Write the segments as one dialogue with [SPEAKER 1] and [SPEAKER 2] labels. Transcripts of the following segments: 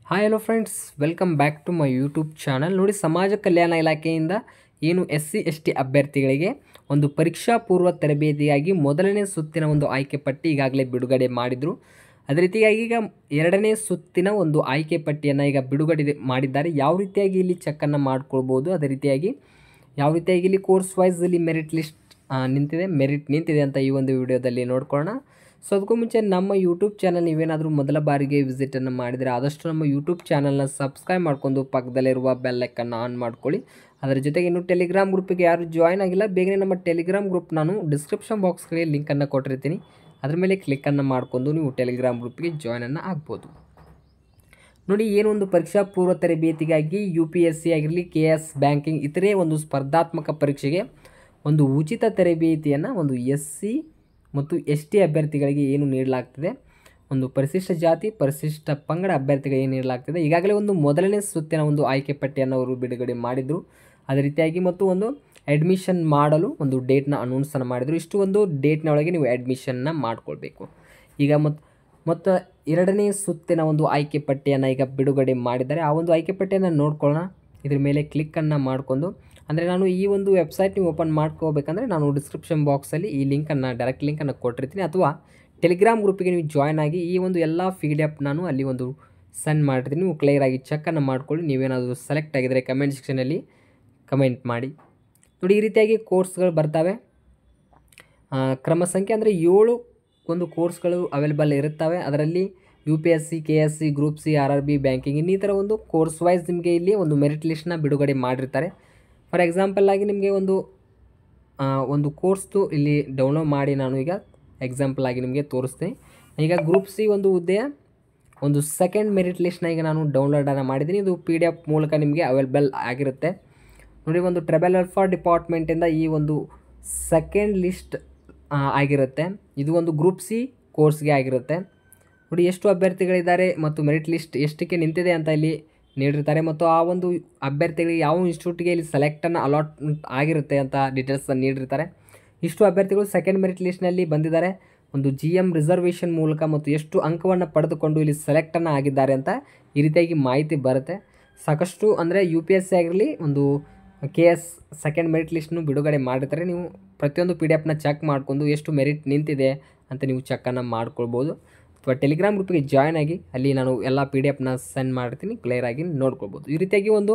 [SPEAKER 1] Hi hello friends, welcome back to my YouTube channel. ನೋಡಿ, ಸಮಾಜ ಕಲ್ಯಾಣ ಇಲಾಖೆಯಿಂದ ಏನು SC ST ಅಭ್ಯರ್ಥಿಗಳಿಗೆ ಒಂದು ಪರೀಕ್ಷಾ ಪೂರ್ವ ತರಬೇತಿಯಾಗಿ ಮೊದಲನೇ ಸುತ್ತಿನ ಒಂದು ಆಯ್ಕೆ ಪಟ್ಟಿ ಈಗಾಗಲೇ ಬಿಡುಗಡೆ ಮಾಡಿದರು. ಅದೇ ರೀತಿಯಾಗಿ ಈಗ ಎರಡನೇ ಸುತ್ತಿನ ಒಂದು ಆಯ್ಕೆ ಪಟ್ಟಿಯನ್ನು ಈಗ ಬಿಡುಗಡೆ ಮಾಡಿದ್ದಾರೆ. ಯಾವ ರೀತಿಯಾಗಿ ಇಲ್ಲಿ ಚೆಕ್ಕನ್ನು ಮಾಡ್ಕೊಳ್ಬೋದು, ಅದೇ ರೀತಿಯಾಗಿ ಯಾವ ರೀತಿಯಾಗಿ ಇಲ್ಲಿ ಕೋರ್ಸ್ ವೈಸ್ ಇಲ್ಲಿ ಮೆರಿಟ್ ಲಿಸ್ಟ್ ನಿಂತಿದೆ ಅಂತ ಈ ಒಂದು ವಿಡಿಯೋದಲ್ಲಿ ನೋಡ್ಕೊಳ್ಳೋಣ. ಸೊ ಅದಕ್ಕೂ ಮುಂಚೆ ನಮ್ಮ ಯೂಟ್ಯೂಬ್ ಚಾನಲ್ ನೀವೇನಾದರೂ ಮೊದಲ ಬಾರಿಗೆ ವಿಸಿಟನ್ನು ಮಾಡಿದರೆ ಆದಷ್ಟು ನಮ್ಮ ಯೂಟ್ಯೂಬ್ ಚಾನಲ್ನ ಸಬ್ಸ್ಕ್ರೈಬ್ ಮಾಡಿಕೊಂಡು ಪಕ್ಕದಲ್ಲಿರುವ ಬೆಲ್ಲೈಕನ್ನು ಆನ್ ಮಾಡ್ಕೊಳ್ಳಿ. ಅದರ ಜೊತೆಗೆ ಇನ್ನು ಟೆಲಿಗ್ರಾಮ್ ಗ್ರೂಪಿಗೆ ಯಾರು ಜಾಯ್ನ್ ಆಗಿಲ್ಲ, ಬೇಗನೆ ನಮ್ಮ ಟೆಲಿಗ್ರಾಮ್ ಗ್ರೂಪ್ ನಾನು ಡಿಸ್ಕ್ರಿಪ್ಷನ್ ಬಾಕ್ಸ್ಗೆ ಲಿಂಕನ್ನು ಕೊಟ್ಟಿರ್ತೀನಿ. ಅದರ ಮೇಲೆ ಕ್ಲಿಕ್ಕನ್ನು ಮಾಡಿಕೊಂಡು ನೀವು ಟೆಲಿಗ್ರಾಮ್ ಗ್ರೂಪ್ಗೆ ಜಾಯ್ನನ್ನು ಆಗ್ಬೋದು. ನೋಡಿ, ಏನು ಒಂದು ಪರೀಕ್ಷಾ ಪೂರ್ವ ತರಬೇತಿಗಾಗಿ UPSC ಆಗಿರಲಿ, KS ಬ್ಯಾಂಕಿಂಗ್ ಇತರೆ ಒಂದು ಸ್ಪರ್ಧಾತ್ಮಕ ಪರೀಕ್ಷೆಗೆ ಒಂದು ಉಚಿತ ತರಬೇತಿಯನ್ನು ಒಂದು SC ಮತ್ತು ST ಅಭ್ಯರ್ಥಿಗಳಿಗೆ ಏನು ನೀಡಲಾಗ್ತದೆ, ಒಂದು ಪರಿಶಿಷ್ಟ ಜಾತಿ ಪರಿಶಿಷ್ಟ ಪಂಗಡ ಅಭ್ಯರ್ಥಿಗಳಿಗೆ ಏನು ನೀಡಲಾಗ್ತದೆ, ಈಗಾಗಲೇ ಒಂದು ಮೊದಲನೇ ಸುತ್ತಿನ ಒಂದು ಆಯ್ಕೆ ಪಟ್ಟಿಯನ್ನು ಅವರು ಬಿಡುಗಡೆ ಮಾಡಿದರು. ಅದೇ ರೀತಿಯಾಗಿ ಮತ್ತು ಒಂದು ಅಡ್ಮಿಷನ್ ಮಾಡಲು ಒಂದು ಡೇಟ್ನ ಅನೌನ್ಸನ್ನು ಮಾಡಿದರು. ಇಷ್ಟು ಒಂದು ಡೇಟ್ನ ಒಳಗೆ ನೀವು ಅಡ್ಮಿಷನ್ನ ಮಾಡಿಕೊಳ್ಬೇಕು. ಈಗ ಮತ್ತು ಎರಡನೇ ಸುತ್ತಿನ ಒಂದು ಆಯ್ಕೆ ಪಟ್ಟಿಯನ್ನು ಈಗ ಬಿಡುಗಡೆ ಮಾಡಿದ್ದಾರೆ. ಆ ಒಂದು ಆಯ್ಕೆ ಪಟ್ಟಿಯನ್ನು ನೋಡ್ಕೊಳ್ಳೋಣ. ಇದ್ರ ಮೇಲೆ ಕ್ಲಿಕ್ಕನ್ನು ಮಾಡಿಕೊಂಡು, ಅಂದರೆ ನಾನು ಈ ಒಂದು ವೆಬ್ಸೈಟ್ ನೀವು ಓಪನ್ ಮಾಡ್ಕೋಬೇಕಂದ್ರೆ ನಾನು ಡಿಸ್ಕ್ರಿಪ್ಷನ್ ಬಾಕ್ಸಲ್ಲಿ ಈ ಡೈರೆಕ್ಟ್ ಲಿಂಕನ್ನು ಕೊಟ್ಟಿರ್ತೀನಿ, ಅಥವಾ ಟೆಲಿಗ್ರಾಮ್ ಗ್ರೂಪಿಗೆ ನೀವು ಜಾಯ್ನ್ ಆಗಿ ಈ ಒಂದು ಎಲ್ಲ PDF ನಾನು ಅಲ್ಲಿ ಒಂದು ಸೆಂಡ್ ಮಾಡಿರ್ತೀನಿ. ನೀವು ಕ್ಲಿಯರಾಗಿ ಚೆಕ್ಕನ್ನು ಮಾಡ್ಕೊಳ್ಳಿ. ನೀವೇನಾದರೂ ಸೆಲೆಕ್ಟ್ ಆಗಿದ್ದರೆ ಕಮೆಂಟ್ ಸೆಕ್ಷನಲ್ಲಿ ಕಮೆಂಟ್ ಮಾಡಿ. ನೋಡಿ, ಈ ರೀತಿಯಾಗಿ ಕೋರ್ಸ್ಗಳು ಬರ್ತವೆ. ಕ್ರಮ ಸಂಖ್ಯೆ ಅಂದರೆ 7 ಒಂದು ಕೋರ್ಸ್ಗಳು ಅವೈಲೇಬಲ್ ಇರುತ್ತವೆ. ಅದರಲ್ಲಿ UPSC, KSC, group C, RRB, banking ಇನ್ನಿತರ ಒಂದು ಕೋರ್ಸ್ ವೈಸ್ ನಿಮಗೆ ಇಲ್ಲಿ ಒಂದು ಮೆರಿಟ್ ಲಿಸ್ಟ್ನ ಬಿಡುಗಡೆ ಮಾಡಿರ್ತಾರೆ. ಫಾರ್ ಎಕ್ಸಾಂಪಲ್ ಆಗಿ ನಿಮಗೆ ಒಂದು ಕೋರ್ಸ್ದು ಇಲ್ಲಿ ಡೌನ್ಲೋಡ್ ಮಾಡಿ ನಾನು ಈಗ ಎಕ್ಸಾಂಪಲ್ ಆಗಿ ನಿಮಗೆ ತೋರಿಸ್ತೀನಿ. ಈಗ ಗ್ರೂಪ್ C ಒಂದು ಹುದ್ದೆಯ ಒಂದು ಸೆಕೆಂಡ್ ಮೆರಿಟ್ ಲಿಸ್ಟ್ನ ಈಗ ನಾನು ಡೌನ್ಲೋಡನ್ನು ಮಾಡಿದ್ದೀನಿ. ಇದು PDF ಮೂಲಕ ನಿಮಗೆ ಅವೈಲೇಬಲ್ ಆಗಿರುತ್ತೆ. ನೋಡಿ, ಒಂದು ಟ್ರೈಬಲ್ ವೆಲ್ಫೇರ್ ಡಿಪಾರ್ಟ್ಮೆಂಟಿಂದ ಈ ಒಂದು ಸೆಕೆಂಡ್ ಲಿಸ್ಟ್ ಆಗಿರುತ್ತೆ. ಇದು ಒಂದು ಗ್ರೂಪ್ C ಕೋರ್ಸ್ಗೆ ಆಗಿರುತ್ತೆ. ನೋಡಿ, ಎಷ್ಟು ಅಭ್ಯರ್ಥಿಗಳಿದ್ದಾರೆ ಮತ್ತು ಮೆರಿಟ್ ಲಿಸ್ಟ್ ಎಷ್ಟಕ್ಕೆ ನಿಂತಿದೆ ಅಂತ ಇಲ್ಲಿ ನೀಡಿರ್ತಾರೆ, ಮತ್ತು ಆ ಒಂದು ಅಭ್ಯರ್ಥಿಗಳಿಗೆ ಯಾವ ಇನ್ಸ್ಟಿಟ್ಯೂಟ್ಗೆ ಇಲ್ಲಿ ಸೆಲೆಕ್ಟನ್ನು ಅಲಾಟ್ಮೆಂಟ್ ಆಗಿರುತ್ತೆ ಅಂತ ಡೀಟೇಲ್ಸನ್ನು ನೀಡಿರ್ತಾರೆ. ಇಷ್ಟು ಅಭ್ಯರ್ಥಿಗಳು ಸೆಕೆಂಡ್ ಮೆರಿಟ್ ಲಿಸ್ಟ್ನಲ್ಲಿ ಬಂದಿದ್ದಾರೆ ಒಂದು GM ರಿಸರ್ವೇಷನ್ ಮೂಲಕ, ಮತ್ತು ಎಷ್ಟು ಅಂಕವನ್ನು ಪಡೆದುಕೊಂಡು ಇಲ್ಲಿ ಸೆಲೆಕ್ಟನ್ನು ಆಗಿದ್ದಾರೆ ಅಂತ ಈ ರೀತಿಯಾಗಿ ಮಾಹಿತಿ ಬರುತ್ತೆ. ಸಾಕಷ್ಟು ಅಂದರೆ UPSC ಆಗಿರಲಿ, ಒಂದು KS ಸೆಕೆಂಡ್ ಮೆರಿಟ್ ಲಿಸ್ಟ್ನು ಬಿಡುಗಡೆ ಮಾಡಿರ್ತಾರೆ. ನೀವು ಪ್ರತಿಯೊಂದು PDFನ ಚೆಕ್ ಮಾಡಿಕೊಂಡು ಎಷ್ಟು ಮೆರಿಟ್ ನಿಂತಿದೆ ಅಂತ ನೀವು ಚೆಕ್ಕನ್ನು ಮಾಡ್ಕೊಳ್ಬೋದು, ಅಥವಾ ಟೆಲಿಗ್ರಾಮ್ ಗ್ರೂಪಿಗೆ ಜಾಯ್ನ್ ಆಗಿ ಅಲ್ಲಿ ನಾನು ಎಲ್ಲ PDF ಸೆಂಡ್ ಮಾಡ್ತೀನಿ, ಕ್ಲಿಯರಾಗಿ ನೋಡ್ಕೊಳ್ಬೋದು. ಈ ರೀತಿಯಾಗಿ ಒಂದು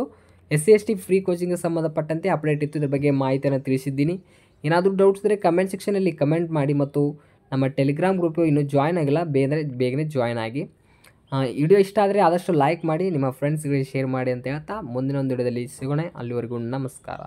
[SPEAKER 1] SC/ST ಫ್ರೀ ಕೋಚಿಂಗ್ಗೆ ಸಂಬಂಧಪಟ್ಟಂತೆ ಅಪ್ಡೇಟ್ ಇತ್ತು. ಇದ್ರ ಬಗ್ಗೆ ಮಾಹಿತಿಯನ್ನು ತಿಳಿಸಿದ್ದೀನಿ. ಏನಾದರೂ ಡೌಟ್ಸ್ ಇದ್ದರೆ ಕಮೆಂಟ್ ಸೆಕ್ಷನಲ್ಲಿ ಕಮೆಂಟ್ ಮಾಡಿ, ಮತ್ತು ನಮ್ಮ ಟೆಲಿಗ್ರಾಮ್ ಗ್ರೂಪು ಇನ್ನೂ ಜಾಯ್ನ್ ಆಗಿಲ್ಲ, ಬೇಗನೆ ಜಾಯ್ನ್ ಆಗಿ. ವಿಡಿಯೋ ಇಷ್ಟ ಆದರೆ ಆದಷ್ಟು ಲೈಕ್ ಮಾಡಿ, ನಿಮ್ಮ ಫ್ರೆಂಡ್ಸ್ಗಳಿಗೆ ಶೇರ್ ಮಾಡಿ ಅಂತ ಹೇಳ್ತಾ ಮುಂದಿನ ಒಂದು ವಿಡಿಯೋದಲ್ಲಿ ಸಿಗೋಣ. ಅಲ್ಲಿವರೆಗೂ ನಮಸ್ಕಾರ.